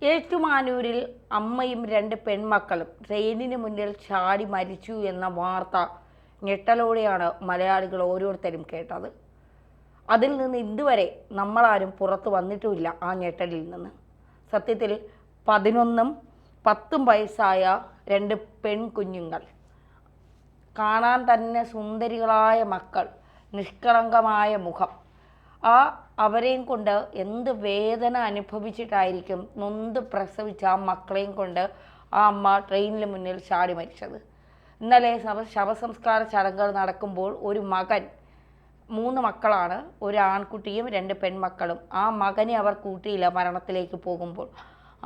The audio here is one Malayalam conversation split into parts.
ഏറ്റുമാനൂരിൽ അമ്മയും 2 പെൺമക്കളും ട്രെയിനിന് മുന്നിൽ ചാടി മരിച്ചു എന്ന വാർത്ത ഞെട്ടലോടെയാണ് മലയാളികൾ ഓരോരുത്തരും കേട്ടത്. അതിൽ നിന്ന് ഇതുവരെ നമ്മളാരും പുറത്തു വന്നിട്ടുമില്ല ആ ഞെട്ടലിൽ നിന്ന്. സത്യത്തിൽ 11ഉം 10ഉം വയസ്സായ 2 പെൺകുഞ്ഞുങ്ങൾ, കാണാൻ തന്നെ സുന്ദരികളായ മക്കൾ, നിഷ്കളങ്കമായ മുഖം, അവരെയും കൊണ്ട് എന്ത് വേദന അനുഭവിച്ചിട്ടായിരിക്കും നൊന്ത് പ്രസവിച്ച ആ മക്കളെയും കൊണ്ട് ആ അമ്മ ട്രെയിനിന് മുന്നിൽ ചാടി മരിച്ചത്. ഇന്നലെ ശവസംസ്കാര ചടങ്ങുകൾ നടക്കുമ്പോൾ ഒരു മകൻ, 3 മക്കളാണ്, ഒരു ആൺകുട്ടിയും 2 പെൺമക്കളും. ആ മകനെ അവർ കൂട്ടിയില്ല മരണത്തിലേക്ക് പോകുമ്പോൾ.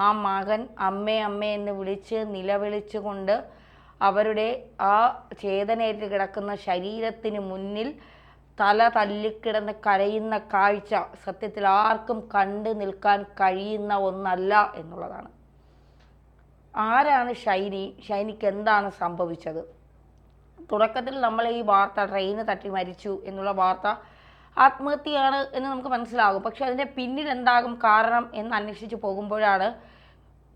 ആ മകൻ അമ്മേ അമ്മേ എന്ന് വിളിച്ച് നിലവിളിച്ചുകൊണ്ട് അവരുടെ ആ ചേതനയേറ്റ് കിടക്കുന്ന ശരീരത്തിന് മുന്നിൽ തല തല്ലിക്കിടന്ന് കരയുന്ന കാഴ്ച സത്യത്തിൽ ആർക്കും കണ്ടു നിൽക്കാൻ കഴിയുന്ന ഒന്നല്ല എന്നുള്ളതാണ്. ആരാണ് ഷൈനി? ഷൈനിക്ക് എന്താണ് സംഭവിച്ചത്? തുടക്കത്തിൽ നമ്മൾ ഈ വാർത്ത, ട്രെയിന് തട്ടി മരിച്ചു എന്നുള്ള വാർത്ത ആത്മഹത്യയാണ് എന്ന് നമുക്ക് മനസ്സിലാകും. പക്ഷെ അതിൻ്റെ പിന്നിൽ എന്താകും കാരണം എന്ന് അന്വേഷിച്ച് പോകുമ്പോഴാണ്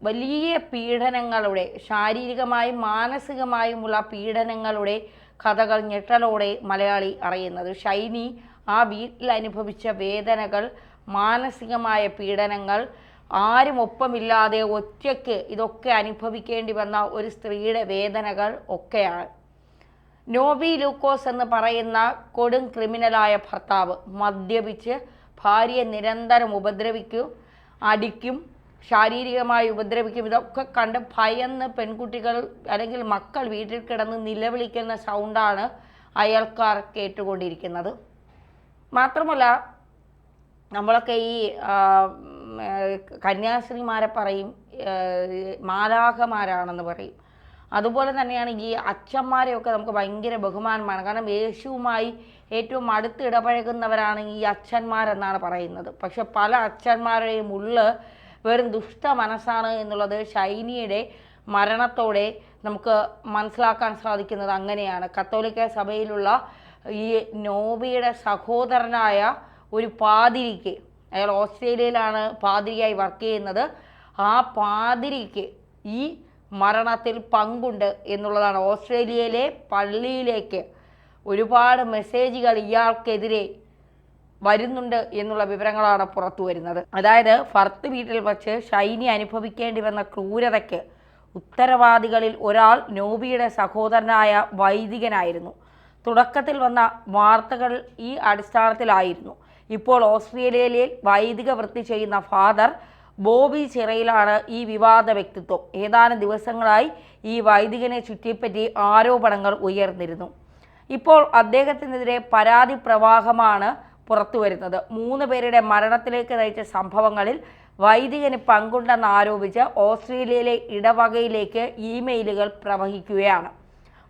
വലിയ പീഡനങ്ങളുടെ, ശാരീരികമായും മാനസികമായുമുള്ള പീഡനങ്ങളുടെ കഥകൾ ഞെട്ടലോടെ മലയാളി അറിയുന്നത്. ഷൈനി ആ വീട്ടിൽ അനുഭവിച്ച വേദനകൾ, മാനസികമായ പീഡനങ്ങൾ, ആരും ഒപ്പമില്ലാതെ ഒറ്റയ്ക്ക് ഇതൊക്കെ അനുഭവിക്കേണ്ടി വന്ന ഒരു സ്ത്രീയുടെ വേദനകൾ ഒക്കെയാണ്. നോബി ലൂക്കോസ് എന്ന് പറയുന്ന കൊടും ക്രിമിനലായ ഭർത്താവ് മദ്യപിച്ച് ഭാര്യയെ നിരന്തരം ഉപദ്രവിക്കും, അടിക്കും, ശാരീരികമായി ഉപദ്രവിക്കും. ഇതൊക്കെ കണ്ട് ഭയന്ന് പെൺകുട്ടികൾ അല്ലെങ്കിൽ മക്കൾ വീട്ടിൽ കിടന്ന് നിലവിളിക്കുന്ന സൗണ്ടാണ് അയൽക്കാർ കേട്ടുകൊണ്ടിരിക്കുന്നത്. മാത്രമല്ല, നമ്മളൊക്കെ ഈ കന്യാസ്ത്രീമാരെ പറയും മാലാഖമാരാണെന്ന് പറയും. അതുപോലെ തന്നെയാണ് ഈ അച്ഛന്മാരെയൊക്കെ നമുക്ക് ഭയങ്കര ബഹുമാനമാണ്. കാരണം യേശുവുമായി ഏറ്റവും അടുത്ത് ഇടപഴകുന്നവരാണ് ഈ അച്ഛന്മാരെന്നാണ് പറയുന്നത്. പക്ഷെ പല അച്ഛന്മാരുടെയും വെറും ദുഷ്ട മനസ്സാണ് എന്നുള്ളത് ഷൈനിയുടെ മരണത്തോടെ നമുക്ക് മനസ്സിലാക്കാൻ സാധിക്കുന്നത് അങ്ങനെയാണ്. കത്തോലിക്ക സഭയിലുള്ള ഈ നോബിയുടെ സഹോദരനായ ഒരു പാതിരിക്ക്, അയാൾ ഓസ്ട്രേലിയയിലാണ് പാതിരിയായി വർക്ക് ചെയ്യുന്നത്, ആ പാതിരിക്ക് ഈ മരണത്തിൽ പങ്കുണ്ട് എന്നുള്ളതാണ്. ഓസ്ട്രേലിയയിലെ പള്ളിയിലേക്ക് ഒരുപാട് മെസ്സേജുകൾ ഇയാൾക്കെതിരെ വരുന്നുണ്ട് എന്നുള്ള വിവരങ്ങളാണ് പുറത്തു വരുന്നത്. അതായത് ഭർത്ത് വീട്ടിൽ വച്ച് ഷൈനി അനുഭവിക്കേണ്ടി വന്ന ക്രൂരതയ്ക്ക് ഉത്തരവാദികളിൽ ഒരാൾ നോബിയുടെ സഹോദരനായ വൈദികനായിരുന്നു. തുടക്കത്തിൽ വന്ന വാർത്തകൾ ഈ അടിസ്ഥാനത്തിലായിരുന്നു. ഇപ്പോൾ ഓസ്ട്രേലിയയിൽ വൈദിക വൃത്തി ചെയ്യുന്ന ഫാദർ ബോബി ചിറയിലാണ് ഈ വിവാദ വ്യക്തിത്വം. ഏതാനും ദിവസങ്ങളായി ഈ വൈദികനെ ചുറ്റിപ്പറ്റി ആരോപണങ്ങൾ ഉയർന്നിരുന്നു. ഇപ്പോൾ അദ്ദേഹത്തിനെതിരെ പരാതി പ്രവാഹമാണ് പുറത്തു വരുന്നത്. 3 പേരുടെ മരണത്തിലേക്ക് നയിച്ച സംഭവങ്ങളിൽ വൈദികന് പങ്കുണ്ടെന്ന് ആരോപിച്ച് ഓസ്ട്രേലിയയിലെ ഇടവകയിലേക്ക് ഇമെയിലുകൾ പ്രവഹിക്കുകയാണ്.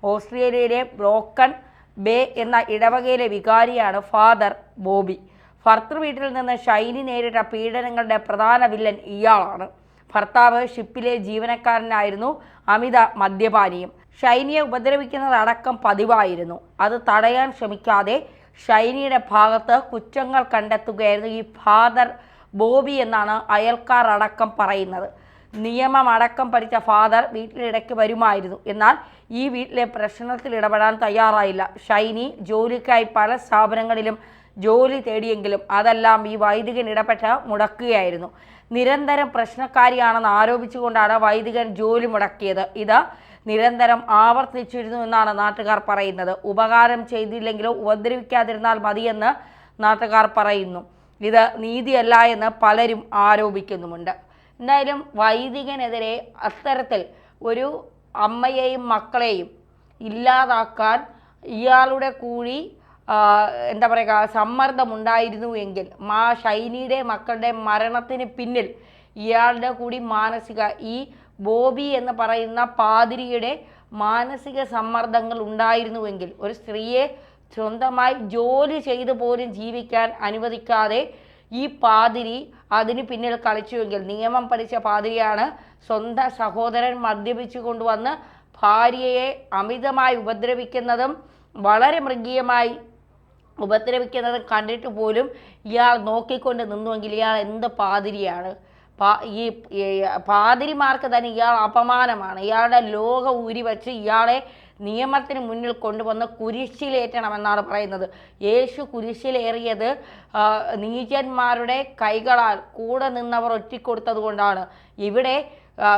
ഓസ്ട്രേലിയയിലെ ബ്രോക്കൺ ബേ എന്ന ഇടവകയിലെ വികാരിയാണ് ഫാദർ ബോബി. ഭർത്തൃ വീട്ടിൽ നിന്ന് ഷൈനി നേരിട്ട പീഡനങ്ങളുടെ പ്രധാന വില്ലൻ ഇയാളാണ്. ഭർത്താവ് ഷിപ്പിലെ ജീവനക്കാരനായിരുന്നു, അമിത മദ്യപാനിയും. ഷൈനിയെ ഉപദ്രവിക്കുന്നതടക്കം പതിവായിരുന്നു. അത് തടയാൻ ശ്രമിക്കാതെ ഷൈനിയുടെ ഭാഗത്ത് കുറ്റങ്ങൾ കണ്ടെത്തുകയായിരുന്നു ഈ ഫാദർ ബോബി എന്നാണ് അയൽക്കാർ അടക്കം പറയുന്നത്. നിയമം അടക്കം പഠിച്ച ഫാദർ വീട്ടിലിടയ്ക്ക് വരുമായിരുന്നു. എന്നാൽ ഈ വീട്ടിലെ പ്രശ്നത്തിൽ ഇടപെടാൻ തയ്യാറായില്ല. ഷൈനി ജോലിക്കായി പല സ്ഥാപനങ്ങളിലും ജോലി തേടിയെങ്കിലും അതെല്ലാം ഈ വൈദികൻ ഇടപെട്ട് മുടക്കുകയായിരുന്നു. നിരന്തരം പ്രശ്നക്കാരിയാണെന്ന് ആരോപിച്ചുകൊണ്ടാണ് വൈദികൻ ജോലി മുടക്കിയത്. ഇത് നിരന്തരം ആവർത്തിച്ചിരുന്നു എന്നാണ് നാട്ടുകാർ പറയുന്നത്. ഉപകാരം ചെയ്തില്ലെങ്കിലോ ഉപദ്രവിക്കാതിരുന്നാൽ മതിയെന്ന് നാട്ടുകാർ പറയുന്നു. ഇത് നീതിയല്ല എന്ന് പലരും ആരോപിക്കുന്നുമുണ്ട്. എന്തായാലും വൈദികനെതിരെ അത്തരത്തിൽ ഒരു അമ്മയെയും മക്കളെയും ഇല്ലാതാക്കാൻ ഇയാളുടെ കൂടി എന്താ പറയുക സമ്മർദ്ദമുണ്ടായിരുന്നു എങ്കിൽ ഷൈനിയുടെ മക്കളുടെ മരണത്തിന് പിന്നിൽ ഇയാളുടെ കൂടി മാനസിക, ഈ ബോബി എന്ന് പറയുന്ന പാതിരിയുടെ മാനസിക സമ്മർദ്ദങ്ങൾ ഉണ്ടായിരുന്നുവെങ്കിൽ, ഒരു സ്ത്രീയെ സ്വന്തമായി ജോലി ചെയ്തു പോലും ജീവിക്കാൻ അനുവദിക്കാതെ ഈ പാതിരി അതിന് പിന്നിൽ കളിച്ചുവെങ്കിൽ, നിയമം പഠിച്ച പാതിരിയാണ്, സ്വന്തം സഹോദരൻ മദ്യപിച്ചു കൊണ്ടുവന്ന് ഭാര്യയെ അമിതമായി ഉപദ്രവിക്കുന്നതും വളരെ മൃഗീയമായി ഉപദ്രവിക്കുന്നത് കണ്ടിട്ട് പോലും ഇയാൾ നോക്കിക്കൊണ്ട് നിന്നുവെങ്കിൽ ഇയാൾ എന്ത് പാതിരിയാണ്? ഈ പാതിരിമാർക്ക് തന്നെ ഇയാൾ അപമാനമാണ്. ഇയാളുടെ ലോകം ഊരി വച്ച് ഇയാളെ നിയമത്തിന് മുന്നിൽ കൊണ്ടുവന്ന് കുരിശിലേറ്റണമെന്നാണ് പറയുന്നത്. യേശു കുരിശിലേറിയത് നീചന്മാരുടെ കൈകളാൽ കൂടെ നിന്നവർ ഒറ്റിക്കൊടുത്തത് കൊണ്ടാണ്. ഇവിടെ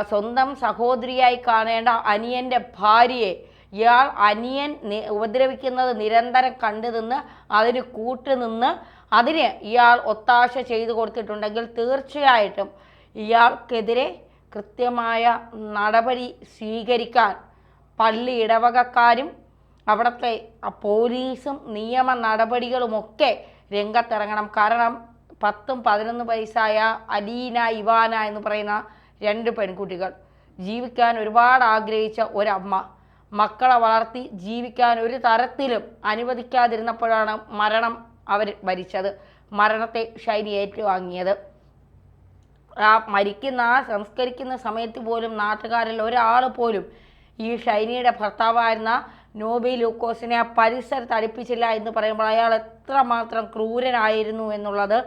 സ്വന്തം സഹോദരിയായി കാണേണ്ട അനിയൻ്റെ ഭാര്യയെ ഇയാൾ അനിയൻ ഉപദ്രവിക്കുന്നത് നിരന്തരം കണ്ടു നിന്ന് അതിന് കൂട്ടുനിന്ന് അതിന് ഇയാൾ ഒത്താശ ചെയ്തു കൊടുത്തിട്ടുണ്ടെങ്കിൽ തീർച്ചയായിട്ടും ഇയാൾക്കെതിരെ കൃത്യമായ നടപടി സ്വീകരിക്കാൻ പള്ളി ഇടവകക്കാരും അവിടുത്തെ പോലീസും നിയമ നടപടികളുമൊക്കെ രംഗത്തിറങ്ങണം. കാരണം 10-11 വയസ്സായ അലീന, ഇവാന എന്ന് പറയുന്ന 2 പെൺകുട്ടികൾ, ജീവിക്കാൻ ഒരുപാട് ആഗ്രഹിച്ച ഒരമ്മ, മക്കളെ വളർത്തി ജീവിക്കാൻ ഒരു തരത്തിലും അനുവദിക്കാതിരുന്നപ്പോഴാണ് അവർ ഭരിച്ചത്. മരണത്തെ ഷൈനി ഏറ്റുവാങ്ങിയത്. സംസ്കരിക്കുന്ന സമയത്ത് പോലും നാട്ടുകാരിൽ ഒരാൾ പോലും ഈ ഷൈനിയുടെ ഭർത്താവായിരുന്ന നോബി ലൂക്കോസിനെ ആ പരിസരത്ത് അടുപ്പിച്ചില്ല എന്ന് പറയുമ്പോൾ അയാൾ എത്രമാത്രം ക്രൂരനായിരുന്നു എന്നുള്ളത്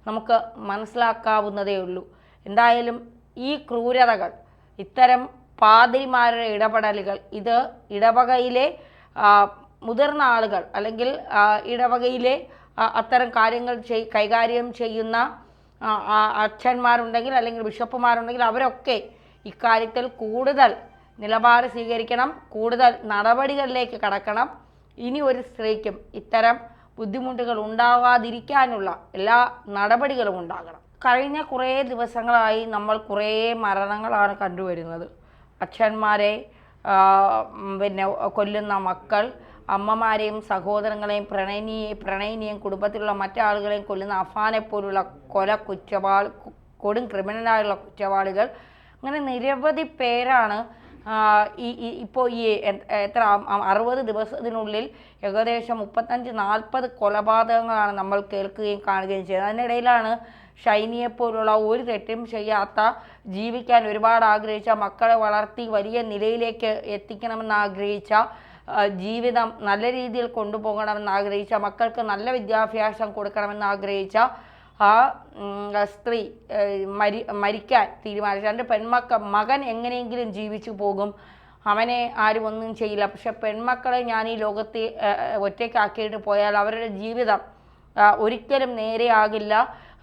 നമുക്ക് മനസ്സിലാക്കാവുന്നതേ ഉള്ളൂ. എന്തായാലും ഈ ക്രൂരതകൾ, ഇത്തരം പാതിരിമാരുടെ ഇടപെടലുകൾ, ഇത് ഇടവകയിലെ മുതിർന്ന ആളുകൾ അല്ലെങ്കിൽ ഇടവകയിലെ അത്തരം കാര്യങ്ങൾ കൈകാര്യം ചെയ്യുന്ന അച്ഛന്മാരുണ്ടെങ്കിൽ അല്ലെങ്കിൽ ബിഷപ്പുമാരുണ്ടെങ്കിൽ അവരൊക്കെ ഇക്കാര്യത്തിൽ കൂടുതൽ നിലപാട് സ്വീകരിക്കണം, കൂടുതൽ നടപടികളിലേക്ക് കടക്കണം. ഇനി ഒരു സ്ത്രീക്കും ഇത്തരം ബുദ്ധിമുട്ടുകൾ ഉണ്ടാകാതിരിക്കാനുള്ള എല്ലാ നടപടികളും ഉണ്ടാകണം. കഴിഞ്ഞ കുറേ ദിവസങ്ങളായി നമ്മൾ കുറേ മരണങ്ങളാണ് കണ്ടുവരുന്നത്. അച്ഛന്മാരെ കൊല്ലുന്ന മക്കൾ, അമ്മമാരെയും സഹോദരങ്ങളെയും പ്രണയിനിയെയും കുടുംബത്തിലുള്ള മറ്റാളുകളെയും കൊല്ലുന്ന അഫാനെ പോലുള്ള കൊടും ക്രിമിനലായുള്ള കുറ്റവാളികൾ, അങ്ങനെ നിരവധി പേരാണ് ഇപ്പോൾ ഈ 60 ദിവസത്തിനുള്ളിൽ ഏകദേശം 35-40 കൊലപാതകങ്ങളാണ് നമ്മൾ കേൾക്കുകയും കാണുകയും ചെയ്യുന്നത്. അതിനിടയിലാണ് ഷൈനിയെപ്പോലുള്ള ഒരു തെറ്റും ചെയ്യാത്ത, ജീവിക്കാൻ ഒരുപാട് ആഗ്രഹിച്ച, മക്കളെ വളർത്തി വലിയ നിലയിലേക്ക് എത്തിക്കണമെന്ന് ആഗ്രഹിച്ച, ജീവിതം നല്ല രീതിയിൽ കൊണ്ടുപോകണമെന്ന് ആഗ്രഹിച്ച, മക്കൾക്ക് നല്ല വിദ്യാഭ്യാസം കൊടുക്കണമെന്ന് ആഗ്രഹിച്ച ആ സ്ത്രീ മരിക്കാൻ തീരുമാനിച്ചു. 2 മകൻ എങ്ങനെയെങ്കിലും ജീവിച്ചു പോകും, അവനെ ആരും ഒന്നും ചെയ്യില്ല. പക്ഷെ പെൺമക്കളെ ഞാൻ ഈ ലോകത്തെ ഒറ്റയ്ക്കാക്കിയിട്ട് പോയാൽ അവരുടെ ജീവിതം ഒരിക്കലും നേരെയാകില്ല,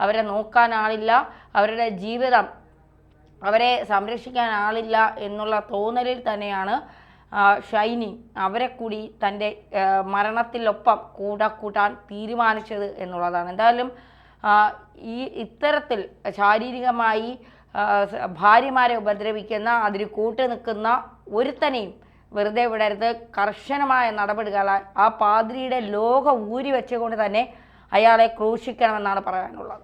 അവരെ നോക്കാൻ ആളില്ല, അവരുടെ ജീവിതം അവരെ സംരക്ഷിക്കാൻ ആളില്ല എന്നുള്ള തോന്നലിൽ തന്നെയാണ് ഷൈനി അവരെ കൂടി തൻ്റെ മരണത്തിലൊപ്പം കൂട്ടാൻ തീരുമാനിച്ചത് എന്നുള്ളതാണ്. എന്തായാലും ഇത്തരത്തിൽ ശാരീരികമായി ഭാര്യമാരെ ഉപദ്രവിക്കുന്ന, അതിന് നിൽക്കുന്ന ഒരുത്തനെയും വെറുതെ വിടരുത്. കർശനമായ നടപടികളാൽ ആ പാദ്രിയുടെ ലോകം ഊരി വെച്ചുകൊണ്ട് തന്നെ അയാളെ ക്രൂശിക്കണമെന്നാണ് പറയാനുള്ളത്.